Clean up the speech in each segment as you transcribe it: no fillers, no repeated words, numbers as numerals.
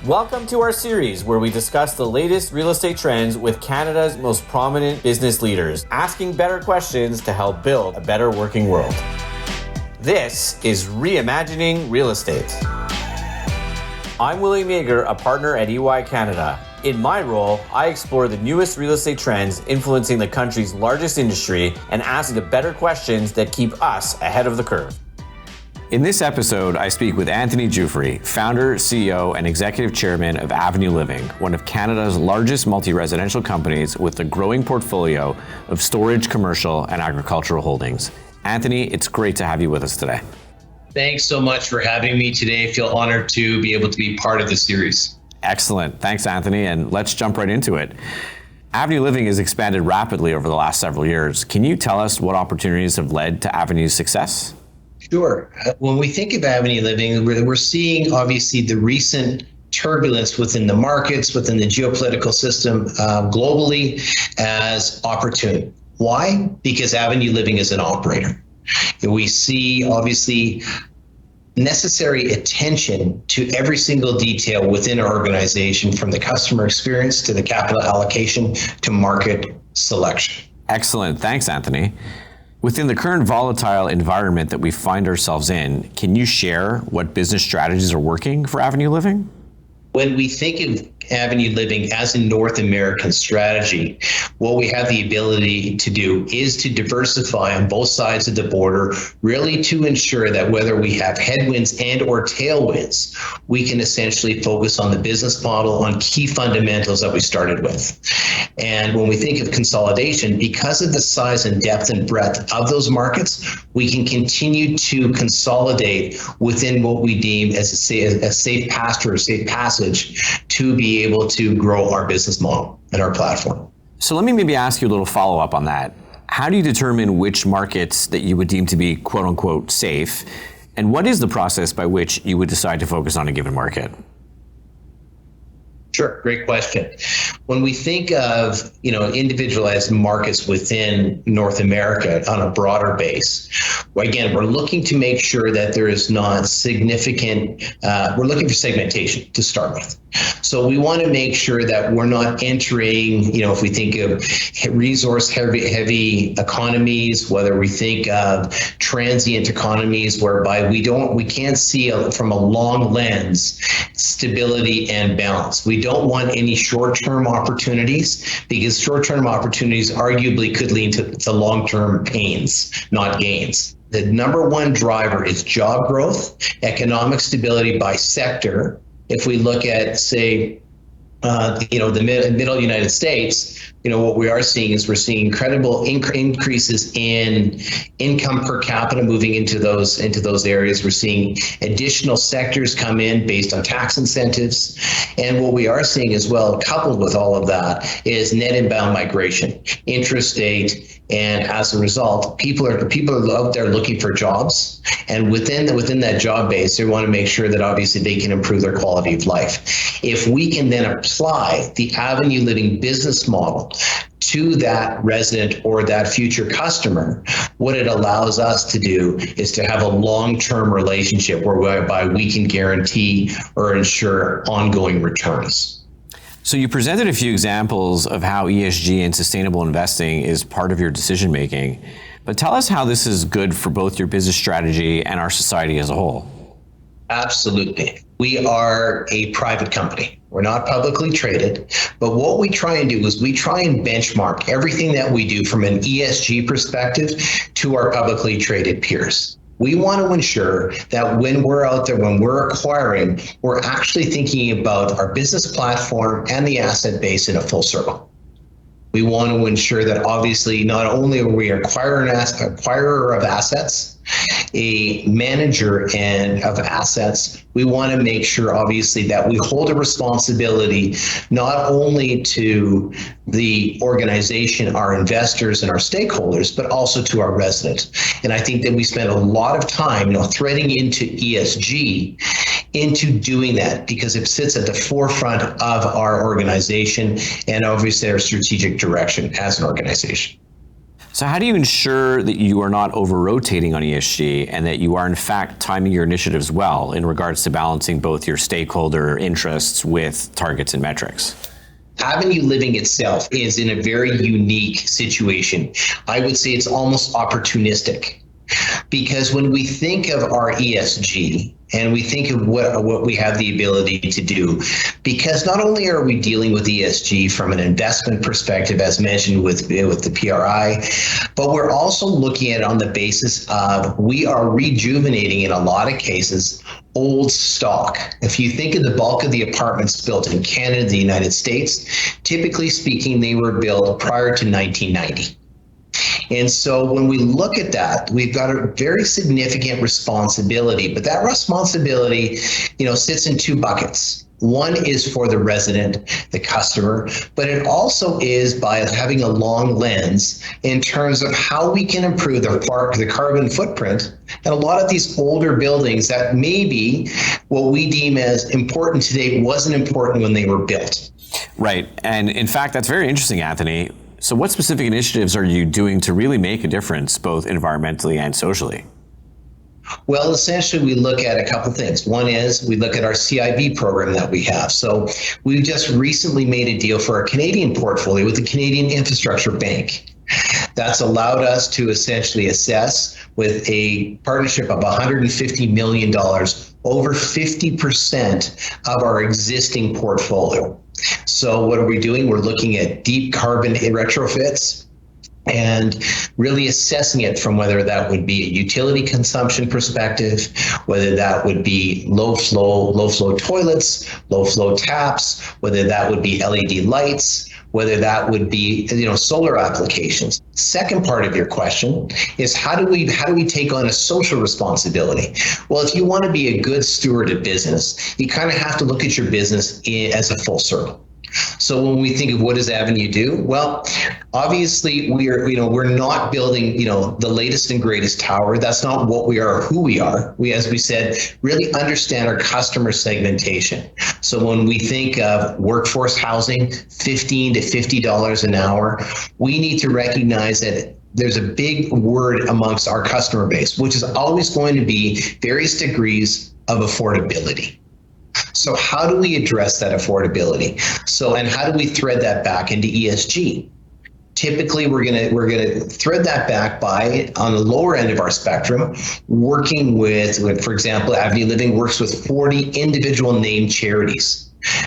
Welcome to our series where we discuss the latest real estate trends with Canada's most prominent business leaders, asking better questions to help build a better working world. This is Reimagining Real Estate. I'm William Jegher, a partner at EY Canada. In my role, I explore the newest real estate trends influencing the country's largest industry and ask the better questions that keep us ahead of the curve. In this episode, I speak with Anthony Giuffre, founder, CEO, and executive chairman of Avenue Living, one of Canada's largest multi-residential companies with a growing portfolio of storage, commercial, and agricultural holdings. Anthony, it's great to have you with us today. Thanks so much for having me today. I feel honored to be able to be part of the series. Excellent. Thanks, Anthony. And let's jump right into it. Avenue Living has expanded rapidly over the last several years. Can you tell us what opportunities have led to Avenue's success? Sure. When we think of Avenue Living, we're seeing obviously the recent turbulence within the markets, within the geopolitical system globally as opportunity. Why? Because Avenue Living is an operator. We see obviously necessary attention to every single detail within our organization, from the customer experience to the capital allocation to market selection. Excellent. Thanks, Anthony. Within the current volatile environment that we find ourselves in, can you share what business strategies are working for Avenue Living? When we think of Avenue Living as a North American strategy, what we have the ability to do is to diversify on both sides of the border, really to ensure that whether we have headwinds and or tailwinds, we can essentially focus on the business model, on key fundamentals that we started with. And when we think of consolidation, because of the size and depth and breadth of those markets, we can continue to consolidate within what we deem as a safe pasture, a safe passage to be able to grow our business model and our platform. So let me maybe ask you a little follow-up on that. How do you determine which markets that you would deem to be quote unquote safe? And what is the process by which you would decide to focus on a given market? Sure, great question. When we think of individualized markets within North America on a broader base, again, we're looking to make sure that there is not significant, we're looking for segmentation to start with. So we want to make sure that we're not entering, if we think of resource heavy economies, whether we think of transient economies whereby we can't see from a long lens stability and balance. We don't want any short-term opportunities, because short-term opportunities arguably could lead to long-term pains, not gains. The number one driver is job growth, economic stability by sector. If we look at, say, the middle United States, what we are seeing is we're seeing incredible increases in income per capita moving into those areas. We're seeing additional sectors come in based on tax incentives. And what we are seeing as well, coupled with all of that, is net inbound migration, intrastate. And as a result, people are out there looking for jobs. And within that job base, they want to make sure that obviously they can improve their quality of life. If we can then apply the Avenue Living business model to that resident or that future customer, what it allows us to do is to have a long-term relationship whereby we can guarantee or ensure ongoing returns. So you presented a few examples of how ESG and sustainable investing is part of your decision making, but tell us how this is good for both your business strategy and our society as a whole. Absolutely. We are a private company. We're not publicly traded, but what we try and do is we try and benchmark everything that we do from an ESG perspective to our publicly traded peers. We want to ensure that when we're out there, when we're acquiring, we're actually thinking about our business platform and the asset base in a full circle. We want to ensure that obviously not only are we acquirer of assets, a manager of assets, we want to make sure obviously that we hold a responsibility not only to the organization, our investors and our stakeholders, but also to our residents. And I think that we spend a lot of time threading into ESG into doing that, because it sits at the forefront of our organization and obviously our strategic direction as an organization. So how do you ensure that you are not over-rotating on ESG and that you are in fact timing your initiatives well in regards to balancing both your stakeholder interests with targets and metrics? Avenue Living itself is in a very unique situation. I would say it's almost opportunistic, because when we think of our ESG and we think of what we have the ability to do, because not only are we dealing with ESG from an investment perspective, as mentioned with the PRI, but we're also looking at it on the basis of we are rejuvenating, in a lot of cases, old stock. If you think of the bulk of the apartments built in Canada, the United States, typically speaking, they were built prior to 1990. And so when we look at that, we've got a very significant responsibility, but that responsibility, sits in two buckets. One is for the resident, the customer, but it also is by having a long lens in terms of how we can improve the carbon footprint. And a lot of these older buildings that maybe what we deem as important today wasn't important when they were built. Right. And in fact, that's very interesting, Anthony. So what specific initiatives are you doing to really make a difference, both environmentally and socially? Well, essentially, we look at a couple things. One is we look at our CIB program that we have. So we just recently made a deal for our Canadian portfolio with the Canadian Infrastructure Bank. That's allowed us to essentially assess, with a partnership of $150 million, over 50% of our existing portfolio. So what are we doing? We're looking at deep carbon retrofits and really assessing it from whether that would be a utility consumption perspective, whether that would be low flow toilets, low flow taps, whether that would be LED lights, whether that would be solar applications. Second part of your question is how do we take on a social responsibility? Well, if you want to be a good steward of business, you kind of have to look at your business as a full circle. So when we think of what does Avenue do? Well, obviously we're not building, the latest and greatest tower. That's not what we are or who we are. We, as we said, really understand our customer segmentation. So when we think of workforce housing, $15 to $50 an hour, we need to recognize that there's a big word amongst our customer base, which is always going to be various degrees of affordability. So how do we address that affordability? And how do we thread that back into ESG? Typically, we're gonna thread that back by, on the lower end of our spectrum, working with, for example, Avenue Living works with 40 individual named charities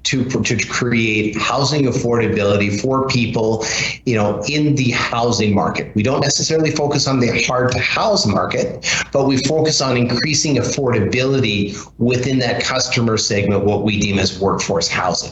to create housing affordability for people, in the housing market. We don't necessarily focus on the hard to house market, but we focus on increasing affordability within that customer segment, what we deem as workforce housing.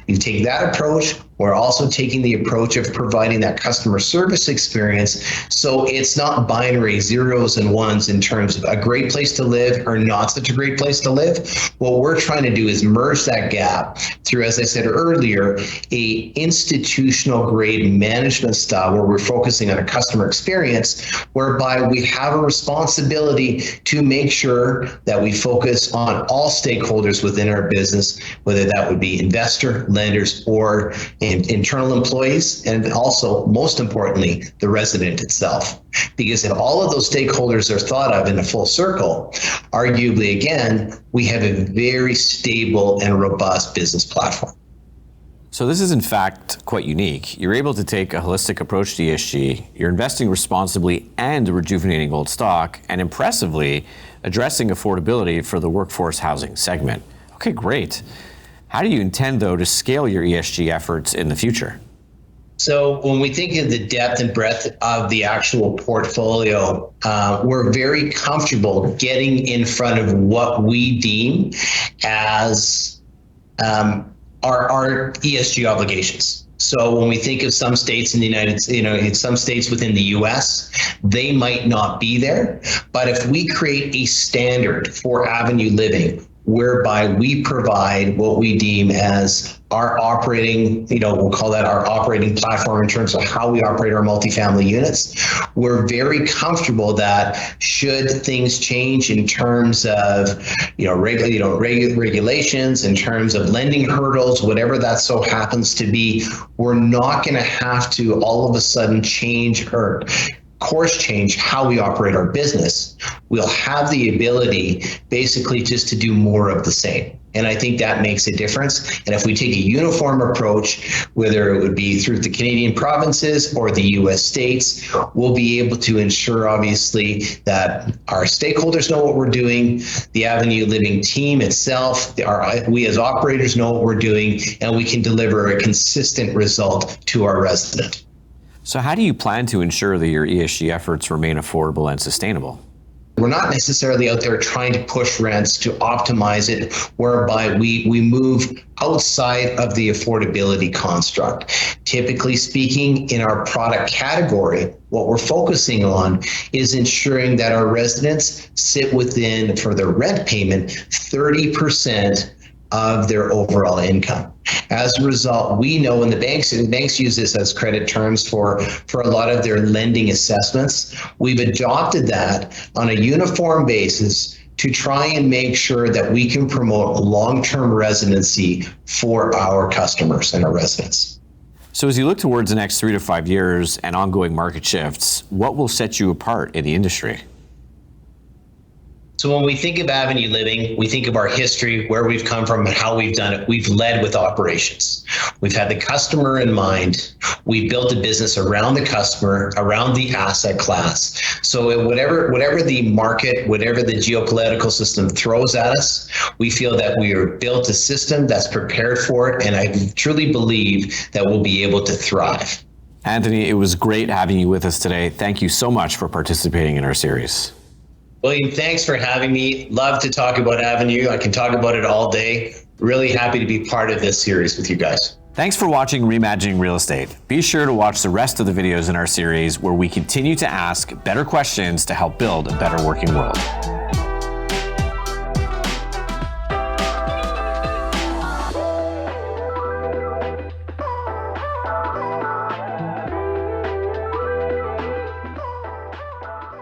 You take that approach. We're also taking the approach of providing that customer service experience, so it's not binary zeros and ones in terms of a great place to live or not such a great place to live. What we're trying to do is merge that gap through, as I said earlier, a institutional grade management style where we're focusing on a customer experience, whereby we have a responsibility to make sure that we focus on all stakeholders within our business, whether that would be investor, lenders, or internal employees, and also, most importantly, the resident itself. Because if all of those stakeholders are thought of in a full circle, arguably, again, we have a very stable and robust business platform. So this is in fact quite unique. You're able to take a holistic approach to ESG, you're investing responsibly and rejuvenating old stock, and impressively addressing affordability for the workforce housing segment. Okay, great. How do you intend, though, to scale your ESG efforts in the future? So when we think of the depth and breadth of the actual portfolio, we're very comfortable getting in front of what we deem as our ESG obligations. So when we think of some states in the United States, in some states within the US, they might not be there. But if we create a standard for Avenue Living, whereby we provide what we deem as our operating, we'll call that our operating platform in terms of how we operate our multifamily units. We're very comfortable that should things change in terms of, regulations, in terms of lending hurdles, whatever that so happens to be, we're not going to have to all of a sudden change or course change how we operate our business. We'll have the ability basically just to do more of the same. And I think that makes a difference. And if we take a uniform approach, whether it would be through the Canadian provinces or the US states, we'll be able to ensure, obviously, that our stakeholders know what we're doing, the Avenue Living team itself, we as operators know what we're doing, and we can deliver a consistent result to our resident. So how do you plan to ensure that your ESG efforts remain affordable and sustainable? We're not necessarily out there trying to push rents to optimize it, whereby we move outside of the affordability construct. Typically speaking, in our product category, what we're focusing on is ensuring that our residents sit within, for their rent payment, 30% of their overall income. As a result, we know, and the banks use this as credit terms for a lot of their lending assessments. We've adopted that on a uniform basis to try and make sure that we can promote long-term residency for our customers and our residents. So as you look towards the next 3 to 5 years and ongoing market shifts, what will set you apart in the industry? So when we think of Avenue Living, we think of our history, where we've come from and how we've done it. We've led with operations. We've had the customer in mind. We've built a business around the customer, around the asset class. So whatever the market, whatever the geopolitical system throws at us, we feel that we are built a system that's prepared for it. And I truly believe that we'll be able to thrive. Anthony, it was great having you with us today. Thank you so much for participating in our series. William, thanks for having me. Love to talk about Avenue. I can talk about it all day. Really happy to be part of this series with you guys. Thanks for watching Reimagining Real Estate. Be sure to watch the rest of the videos in our series where we continue to ask better questions to help build a better working world.